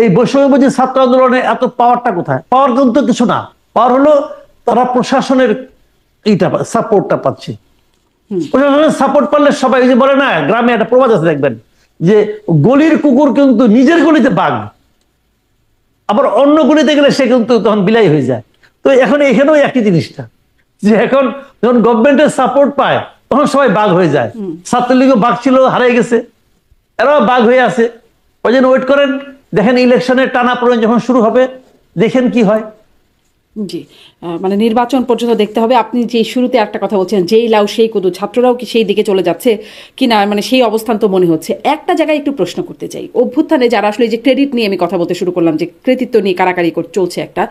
এই বৈষম্যবিরোধী ছাত্র আন্দোলনে এত পাওয়ারটা কোথায়? পাওয়ার কিন্তু কিছু না, পাওয়ার হলো তারা প্রশাসনের সাপোর্টটা পাচ্ছে। প্রশাসনের সাপোর্ট পারলে সবাই, যে বলে না গ্রামে একটা প্রবাদ আছে দেখবেন, যে গলির কুকুর কিন্তু নিজের গলিতে বাঘ, আবার অন্য গলিতে গেলে সে কিন্তু তখন বিলাই হয়ে যায়। তো এখন এখানেও একই জিনিসটা, যে এখন যখন গভর্নমেন্টের সাপোর্ট পায় তখন সবাই বাঘ হয়ে যায়। ছাত্রলীগও বাঘ ছিল, হারিয়ে গেছে, এরাও বাঘ হয়ে আছে। ওই জন্য ওয়েট করেন, দেখেন ইলেকশনের টানাপোড়েন যখন শুরু হবে, দেখেন কি হয়। জি, মানে নির্বাচন পর্যন্ত দেখতে হবে। আপনি যে শুরুতে একটা কথা বলছেন, যেই লাউ সেই কদু, ছাত্ররাও কি সেই দিকে চলে যাচ্ছে কিনা, মানে সেই অবস্থান তো মনে হচ্ছে। একটা জায়গায় একটু প্রশ্ন করতে চাই, অভ্যুত্থানে যারা আসলে যে ক্রেডিট নিয়ে আমি কথা বলতে শুরু করলাম, যে কৃতিত্ব নিয়ে কারাকারি চলছে একটা,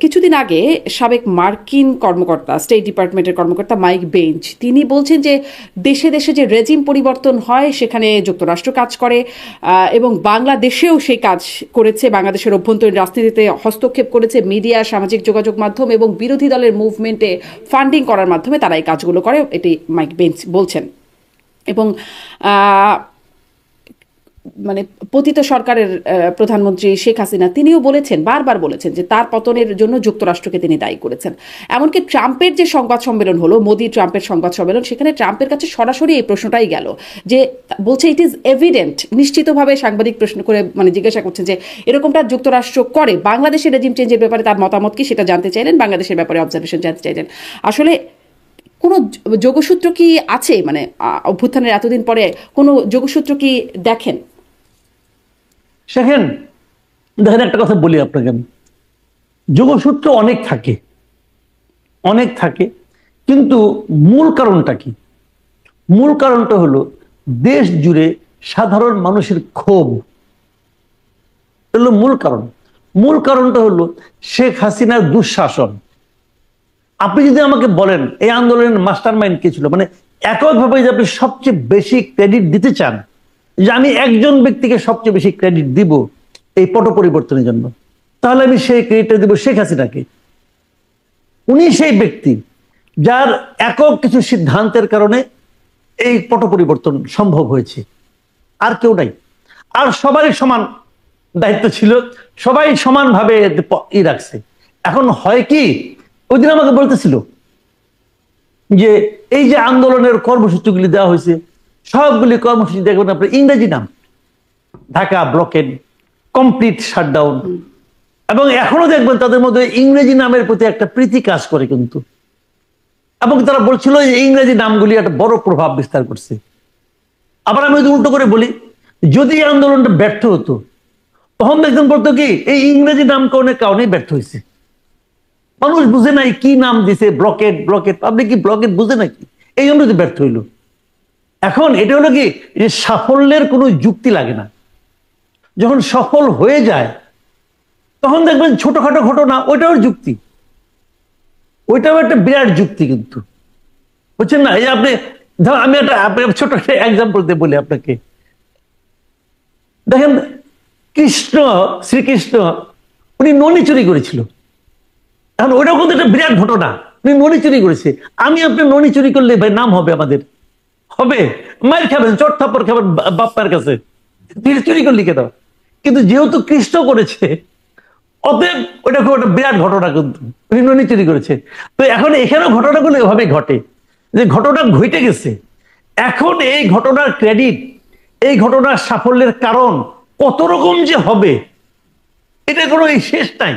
কিছুদিন আগে সাবেক মার্কিন কর্মকর্তা, স্টেট ডিপার্টমেন্টের কর্মকর্তা মাইক বেঞ্চ, তিনি বলছেন যে দেশে দেশে যে রেজিম পরিবর্তন হয় সেখানে যুক্তরাষ্ট্র কাজ করে, এবং বাংলাদেশেও সেই কাজ করেছে, বাংলাদেশের অভ্যন্তরীণ রাজনীতিতে হস্তক্ষেপ করেছে, মিডিয়া, সামাজিক যোগাযোগ মাধ্যম এবং বিরোধী দলের মুভমেন্টে ফান্ডিং করার মাধ্যমে তারা এই কাজগুলো করে, এটি মাইক বেঞ্চ বলছেন। এবং মানে পতিত সরকারের প্রধানমন্ত্রী শেখ হাসিনা তিনিও বলেছেন, বারবার বলেছেন যে তার পতনের জন্য যুক্তরাষ্ট্রকে তিনি দায়ী করেছেন। এমনকি ট্রাম্পের যে সংবাদ সম্মেলন হলো, মোদি ট্রাম্পের সংবাদ সম্মেলন, সেখানে ট্রাম্পের কাছে সরাসরি এই প্রশ্নটাই গেল, যে বলছে ইট ইজ এভিডেন্ট, নিশ্চিতভাবে সাংবাদিক প্রশ্ন করে মানে জিজ্ঞাসা করছেন যে এরকমটা যুক্তরাষ্ট্র করে, বাংলাদেশের রেজিম চেঞ্জের ব্যাপারে তার মতামত কি সেটা জানতে চাইলেন, বাংলাদেশের ব্যাপারে অবজারভেশন জানতে চাইলেন। আসলে কোনো যোগসূত্র কি আছে, মানে অভ্যুত্থানের এতদিন পরে কোনো যোগসূত্র কি দেখেন? দেখেন একটা কথা বলি আপনাকে, যোগসূত্র অনেক থাকে, অনেক থাকে, কিন্তু মূল কারণটা কি? মূল কারণটা হলো দেশ জুড়ে সাধারণ মানুষের ক্ষোভ, হলো মূল কারণ। মূল কারণটা হলো শেখ হাসিনার দুঃশাসন। আপনি যদি আমাকে বলেন এই আন্দোলনের মাস্টার মাইন্ড কে ছিল, মানে এককভাবে যে আপনি সবচেয়ে বেশি ক্রেডিট দিতে চান, যে আমি একজন ব্যক্তিকে সবচেয়ে বেশি ক্রেডিট দিব এই পট পরিবর্তনের জন্য, তাহলে আমি সেই ক্রেডিটটা দিব শেখ হাসিনাকে। উনি সেই ব্যক্তি যার একক কিছু সিদ্ধান্তের কারণে এই পট পরিবর্তন সম্ভব হয়েছে, আর কেউ নাই। আর সবারই সমান দায়িত্ব ছিল, সবাই সমানভাবে রাখছে। এখন হয় কি, ওই দিন আমাকে বলতেছিল যে এই যে আন্দোলনের কর্মসূচিগুলি দেওয়া হয়েছে, সবগুলি কর্মসূচি দেখবেন আপনার ইংরেজি নাম, ঢাকা ব্লকেড, কমপ্লিট শাটডাউন, এবং এখনো দেখবেন তাদের মধ্যে ইংরেজি নামের প্রতি একটা প্রীতি কাজ করে কিন্তু। এবং তারা বলছিল যে ইংরেজি নামগুলি একটা বড় প্রভাব বিস্তার করছে। আবার আমি যদি উল্টো করে বলি, যদি এই আন্দোলনটা ব্যর্থ হতো, তখন একজন বলতো কি এই ইংরেজি নামকরণের কারণেই ব্যর্থ হয়েছে, মানুষ বুঝে নাই কি নাম দিছে, ব্লকেড ব্লকেড, পাবলিক কি ব্লকেড বুঝে নাকি, এই জন্য ব্যর্থ হইল। এখন এটা হলো কি, যে সাফল্যের কোনো যুক্তি লাগে না, যখন সফল হয়ে যায় তখন দেখবেন ছোটখাটো ঘটনা ওইটাও যুক্তি, ওইটাও একটা বিরাট যুক্তি কিন্তু, বুঝছেন না? এই আপনি ধর, আমি একটা ছোট একটা এক্সাম্পল দিয়ে বলি আপনাকে। দেখেন শ্রীকৃষ্ণ উনি ননি চুরি করেছিল, এখন ওইটাও কিন্তু একটা বিরাট ঘটনা, উনি ননি চুরি করেছে। আমি আপনি ননি চুরি করলে ভাই নাম হবে আমাদের, হবে, মায়ের খাবেন, চট থাপ্পড় খাবেন বাপ্পার কাছে, চুরি করলি কেন? কিন্তু যেহেতু কৃষ্ণ করেছে, অতএব ওইটা খুব একটা বিরাট ঘটনা, কিন্তু উনি ননি চুরি করেছে। তো এখন এখানেও ঘটনাগুলো এভাবে ঘটে, যে ঘটনা ঘটে গেছে। এখন এই ঘটনার ক্রেডিট, এই ঘটনার সাফল্যের কারণ কত রকম যে হবে, এটা কোনো এই শেষ নাই।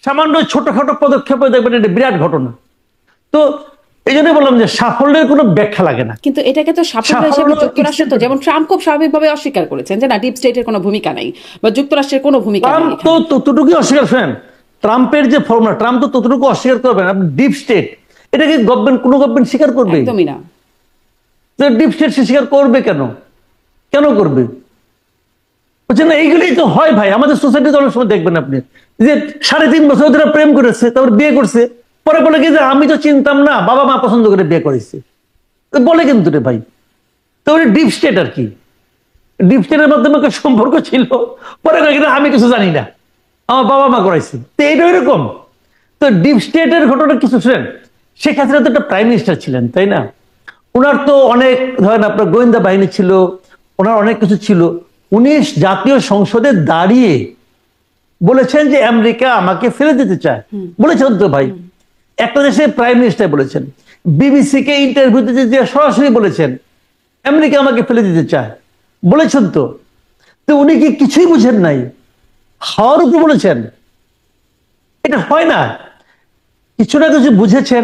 সামান্য ছোটখাটো পদক্ষেপে দেখবেন এটা বিরাট ঘটনা। তো এই জন্য বললাম যে সাফল্যের কোনো ব্যাখ্যা লাগে না। কিন্তু এটাকে তো সাফল্য হিসেবে যুক্তরাষ্ট্র, তো যেমন ট্রাম্প খুব স্বাভাবিকভাবে অস্বীকার করেছেন যে না, ডিপ স্টেটের কোনো ভূমিকা নাই বা যুক্তরাষ্ট্রের কোনো ভূমিকা নেই। ট্রাম্প তো ততটুকুই অস্বীকার করেন, ট্রাম্পের যে ফর্মুলা, ট্রাম্প তো ততটুকু অস্বীকার করবেন। আপনি ডিপ স্টেট, এটাকে গভর্নমেন্ট, কোনো গভর্নমেন্ট স্বীকার করবে? একদমই না। ডিপ স্টেট সে স্বীকার করবে কেন? কেন করবে? বুঝছেন না? এইগুলোই তো হয় ভাই আমাদের সোসাইটিতে। অনেক সময় দেখবেন আপনি যে 3.5 বছর ধরে প্রেম করেছে, তারপর বিয়ে করছে, পরে বলে কি যে আমি তো চিনতাম না, বাবা মা পছন্দ করে বিয়ে করেছে, বলে কিন্তু রে ভাই। তো ডিপ স্টেট আর কি, ডিপ স্টেটের মাধ্যমে সম্পর্ক ছিল, পরে আমি কিছু জানি না, আমার বাবা মা করাইছে। তো এইটা এরকম। তো ডিপ স্টেটের ঘটনা কিছু ছিলেন। শেখ হাসিনা তো একটা প্রাইম মিনিস্টার ছিলেন, তাই না? ওনার তো অনেক, ধরেন আপনার গোয়েন্দা বাহিনী ছিল, ওনার অনেক কিছু ছিল। উনি জাতীয় সংসদে দাঁড়িয়ে বলেছেন যে আমেরিকা আমাকে ফেলে দিতে চায়। বলেছেন তো ভাই, একটা দেশের প্রাইম মিনিস্টার বলেছেন, বিবিসি কে ইন্টারভিউ দিতে দিয়ে সরাসরি বলেছেন আমেরিকা আমাকে ফেলে দিতে চায়, বলেছেন তো। তো উনি কি কিছুই বুঝেন নাই? হওয়ার উপর বলেছেন? এটা হয় না। কিছু না কিছু বুঝেছেন,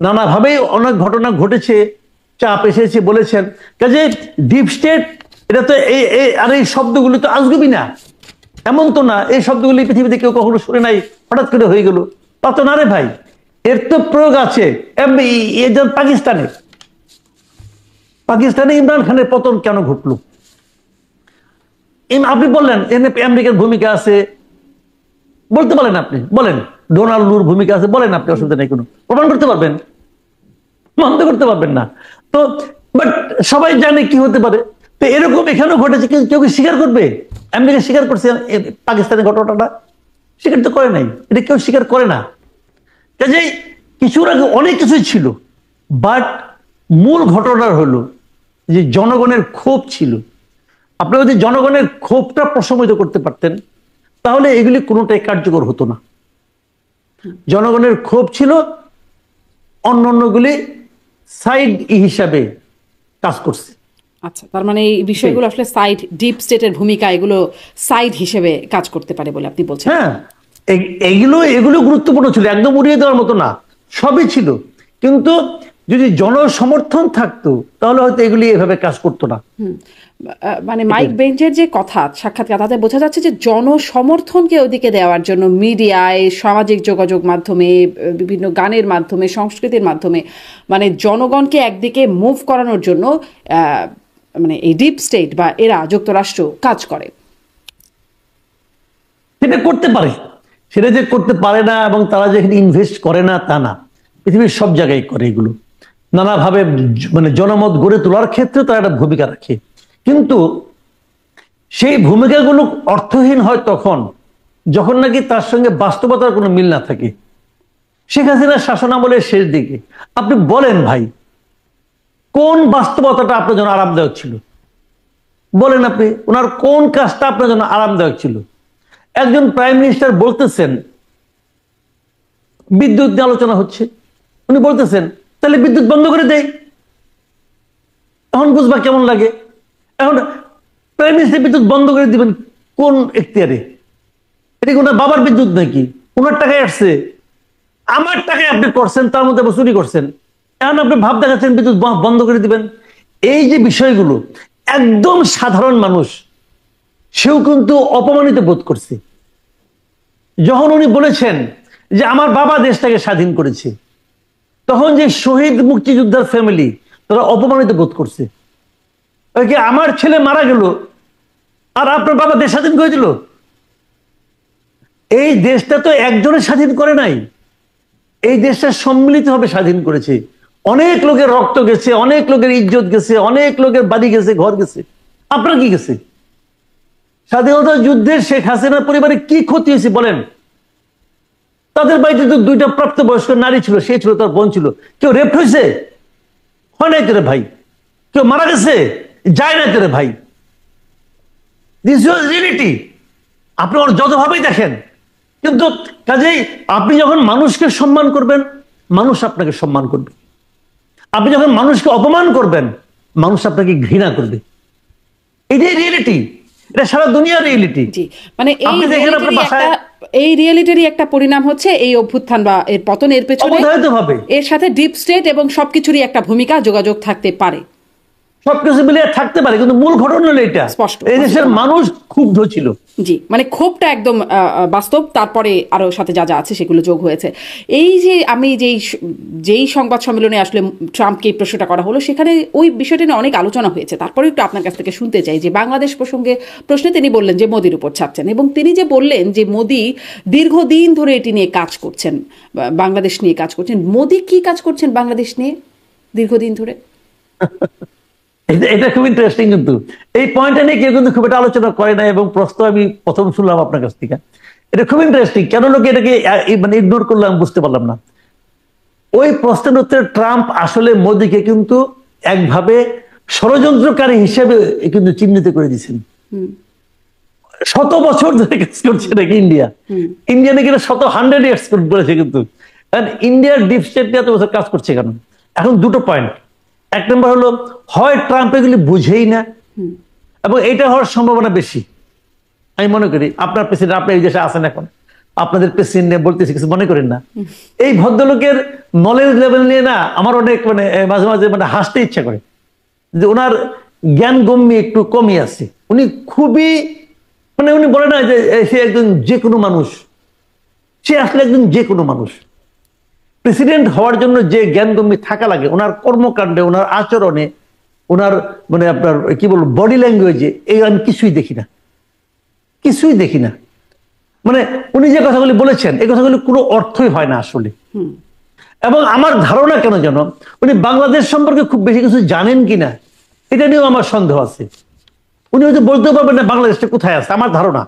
নানাভাবেই অনেক ঘটনা ঘটেছে, চাপ এসেছে, বলেছেন। কাজে ডিপ স্টেট এটা তো আর এই শব্দগুলি তো আজগুবি না, এমন তো না এই শব্দগুলি পৃথিবীতে কেউ কখনো শুনে নাই, হঠাৎ করে হয়ে গেল, তা তো না রে ভাই। এর তো প্রয়োগ আছে। পাকিস্তানে ইমরান খানের পতন কেন ঘটলো? আপনি বললেন আমেরিকার ভূমিকা আছে, বলতে পারেন, আপনি বলেন ডোনাল্ড লুর ভূমিকা আছে, বলেন আপনি, অসুবিধা নেই, কোনো প্রমাণ করতে পারবেন? বন্ধ করতে পারবেন না তো। বাট সবাই জানে কি হতে পারে। তো এরকম এখানেও ঘটেছে, কেউ কি স্বীকার করবে? আমেরিকা স্বীকার করছে পাকিস্তানের ঘটনাটা? স্বীকার তো করে নাই, এটা কেউ স্বীকার করে না। কাজেই কিছুর আগে অনেক কিছুই ছিল, বাট মূল ঘটনা হলো যে জনগণের ক্ষোভ ছিল। আপনি যদি জনগণের ক্ষোভটা প্রশমিত করতে পারতেন তাহলে এগুলি কোনোটাই কার্যকর হতো না। জনগণের ক্ষোভ ছিল, অন্যান্যগুলি সাইড হিসাবে কাজ করছে। আচ্ছা, তার মানে এই বিষয়গুলো আসলে সাইড, ডিপ স্টেটের ভূমিকা, এগুলো সাইড হিসেবে কাজ করতে পারে বলে আপনি বলছেন? হ্যাঁ, এগুলো গুরুত্বপূর্ণ ছিল, একদম উড়িয়ে দেওয়ার মতো না, সবই ছিল। কিন্তু যদি জনসমর্থন থাকতো তাহলে হয়তো এগুলি এভাবে কাজ করতো না। মানে মাইক বেঞ্চের যে কথা, সাক্ষাৎকার, তাতে বোঝা যাচ্ছে যে জনসমর্থনকে ওদিকে দেওয়ার জন্য মিডিয়ায়, সামাজিক যোগাযোগ মাধ্যমে, বিভিন্ন গানের মাধ্যমে, সংস্কৃতির মাধ্যমে, মানে জনগণকে একদিকে মুভ করানোর জন্য মানে এই ডিপ স্টেট বা এরা, যুক্তরাষ্ট্র কাজ করে। সেটা করতে পারে, সেটা যে করতে পারে না এবং তারা যেখানে ইনভেস্ট করে না তা না, পৃথিবীর সব জায়গায় করে এগুলো নানাভাবে। মানে জনমত গড়ে তোলার ক্ষেত্রে তারা একটা ভূমিকা রাখে, কিন্তু সেই ভূমিকাগুলো অর্থহীন হয় তখন যখন নাকি তার সঙ্গে বাস্তবতার কোনো মিল না থাকে। শেখ হাসিনার শাসনামলের শেষ দিকে আপনি বলেন ভাই, কোন বাস্তবতাটা আপনার জন্য আরামদায়ক ছিল? বলেন আপনি, ওনার কোন কাজটা আপনার জন্য আরামদায়ক ছিল? একজন প্রাইম মিনিস্টার বলতেছেন বিদ্যুৎ নিয়ে আলোচনা হচ্ছে, উনি বলতেছেন তাহলে বিদ্যুৎ বন্ধ করে দেয়, এখন বুঝবা কেমন লাগে। এখন প্রাইম মিনিস্টার বিদ্যুৎ বন্ধ করে দিবেন কোন এখতিয়ারে? এটা কি ওনার বাবার বিদ্যুৎ নাকি? ওনার টাকায় আসছে, আমার টাকায় আপনি করছেন, তার মধ্যে আপনি চুরি করছেন, এখন আপনি ভাব দেখাচ্ছেন বিদ্যুৎ বন্ধ করে দিবেন। এই যে বিষয়গুলো, একদম সাধারণ মানুষ সেও কিন্তু অপমানিত বোধ করছে যখন উনি বলেছেন যে আমার বাবা দেশটাকে স্বাধীন করেছে। তখন যে শহীদ মুক্তিযোদ্ধার ফ্যামিলি, তারা অপমানিত বোধ করছে। আমার ছেলে মারা গেল আর আপনার বাবা দেশ স্বাধীন করে দিল। এই দেশটা তো একজনের স্বাধীন করে নাই, এই দেশটা সম্মিলিতভাবে স্বাধীন করেছে। অনেক লোকের রক্ত গেছে, অনেক লোকের ইজ্জত গেছে, অনেক লোকের বাড়ি গেছে, ঘর গেছে। আপনার কি গেছে? স্বাধীনতা যুদ্ধের শেখ হাসিনার পরিবারে কি ক্ষতি হয়েছে বলেন? তাদের বাড়িতে তো 2টা প্রাপ্তবয়স্ক নারী ছিল, সে ছিল, তার বোন ছিল। কেউ রেপ হয়েছে? হয় নাই তোরে ভাই। কেউ মারা গেছে? যায় না তোরে ভাই। This was reality. আপনি ওর যতভাবেই দেখেন, কিন্তু কাজেই আপনি যখন মানুষকে সম্মান করবেন, মানুষ আপনাকে সম্মান করবে। আপনি যখন মানুষকে অপমান করবেন, মানুষ আপনাকে ঘৃণা করবে। এটাই রিয়েলিটি, এটা সারা দুনিয়ার রিয়েলিটি। জি, মানে এই রিয়েলিটিরই একটা পরিণাম হচ্ছে এই অভ্যুত্থান বা এর পতন। এর পেছনে এর সাথে ডিপ স্টেট এবং সবকিছুরই একটা ভূমিকা, যোগাযোগ থাকতে পারে, সবকিছু মিলিয়ে থাকতে পারে, কিন্তু মূল ঘটনা হলো এটা, স্পষ্ট। এই দেশের মানুষ ক্ষুব্ধ ছিল। জি, মানে ক্ষোভটা একদম বাস্তব, তারপরে আরো সাথে যা যা আছে সেগুলো যোগ হয়েছে। এই যে আমি যেই সংবাদ সম্মেলনে আসলে ট্রাম্পকে এই প্রশ্নটা করা হলো, সেখানে ওই বিষয়টা নিয়ে অনেক আলোচনা হয়েছে। তারপরে একটু আপনার কাছ থেকে শুনতে চাই যে বাংলাদেশ প্রশ্নে তিনি বললেন যে মোদির উপর ছাড়ছেন, এবং তিনি যে বললেন যে মোদি দীর্ঘদিন ধরে এটি নিয়ে কাজ করছেন, বাংলাদেশ নিয়ে কাজ করছেন। মোদি কি কাজ করছেন বাংলাদেশ নিয়ে দীর্ঘদিন ধরে? এটা খুব ইন্টারেস্টিং, কিন্তু এই পয়েন্টটা নিয়ে কেউ কিন্তু খুব একটা আলোচনা করে না, এবং প্রশ্ন আমি প্রথম শুনলাম আপনার কাছ থেকে। এটা খুব ইন্টারেস্টিং, কেন লোকে এটাকে মানে ইগনোর করলাম বুঝতে পারলাম না। ওই প্রশ্নের উত্তরে ট্রাম্প আসলে মোদিকে কিন্তু একভাবে ষড়যন্ত্রকারী হিসেবে কিন্তু চিহ্নিত করে দিয়েছেন। শত বছর ধরে কাজ করছে নাকি ইন্ডিয়া, ইন্ডিয়া নাকি 100 ইয়ার্স বলেছে, কিন্তু ইন্ডিয়ার ডিপ স্টেট এত বছর কাজ করছে কেন? এখন দুটো পয়েন্ট। এক নম্বর হলো, হয় ট্রাম্প এগুলি বুঝেই না, এবং এটা হওয়ার সম্ভাবনা বেশি। আমি মনে করি আপনার প্রেসিডেন্ট, আপনি এই দেশে আছেন এখন, আপনাদের প্রেসিডেন্ট নিয়ে বলতেছি, কিছু মনে করেন না। এই ভদ্রলোকের নলেজ লেভেল নিয়ে না আমার অনেক মাঝে মাঝে হাসতে ইচ্ছা করে, যে ওনার জ্ঞান গম্যি একটু কমই আছে। উনি খুবই উনি বলে না যে সে একজন যে কোনো মানুষ, সে আসলে একজন যে কোনো মানুষ। প্রেসিডেন্ট হওয়ার জন্য যে জ্ঞানগম্যি থাকা লাগে, ওনার কর্মকাণ্ডে, ওনার আচরণে, ওনার আপনার কি বলবো বডি ল্যাঙ্গুয়েজে, এই আমি কিছুই দেখি না, কিছুই দেখি না। উনি যে কথাগুলি বলেছেন, এই কথাগুলি কোনো অর্থই হয় না আসলে। এবং আমার ধারণা কেন যেন উনি বাংলাদেশ সম্পর্কে খুব বেশি কিছু জানেন কিনা, এটা নিয়েও আমার সন্দেহ আছে। উনি হয়তো বলতে পারবেন না বাংলাদেশটা কোথায় আছে। আমার ধারণা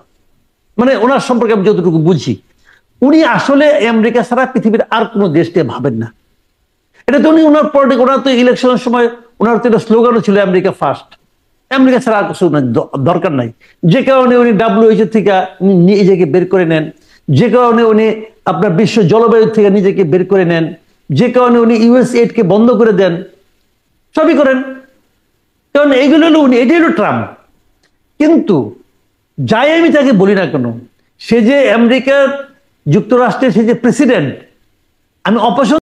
ওনার সম্পর্কে আমি যতটুকু বুঝি, উনি আসলে আমেরিকা ছাড়া পৃথিবীর আর কোনো দেশ নিয়ে ভাবেন না। এটা তো উনি ওনার পলিটিক্স, ওনার তো ইলেকশনের সময় ওনার তো একটা স্লোগানও ছিল আমেরিকা ফার্স্ট, আমেরিকা ছাড়া আর কিছু দরকার নাই। যে কারণে উনি WHO থেকে নিজেকে বের করে নেন, যে কারণে উনি আপনার বিশ্ব জলবায়ু থেকে নিজেকে বের করে নেন, যে কারণে উনি USAID কে বন্ধ করে দেন, সবই করেন। কারণ এইগুলো হলো উনি, এটাই হলো ট্রাম্প। কিন্তু যাই আমি তাকে বলি না কেন, সে যে আমেরিকার যুক্তরাষ্ট্রের সে যে প্রেসিডেন্ট, আমি অপছন্দ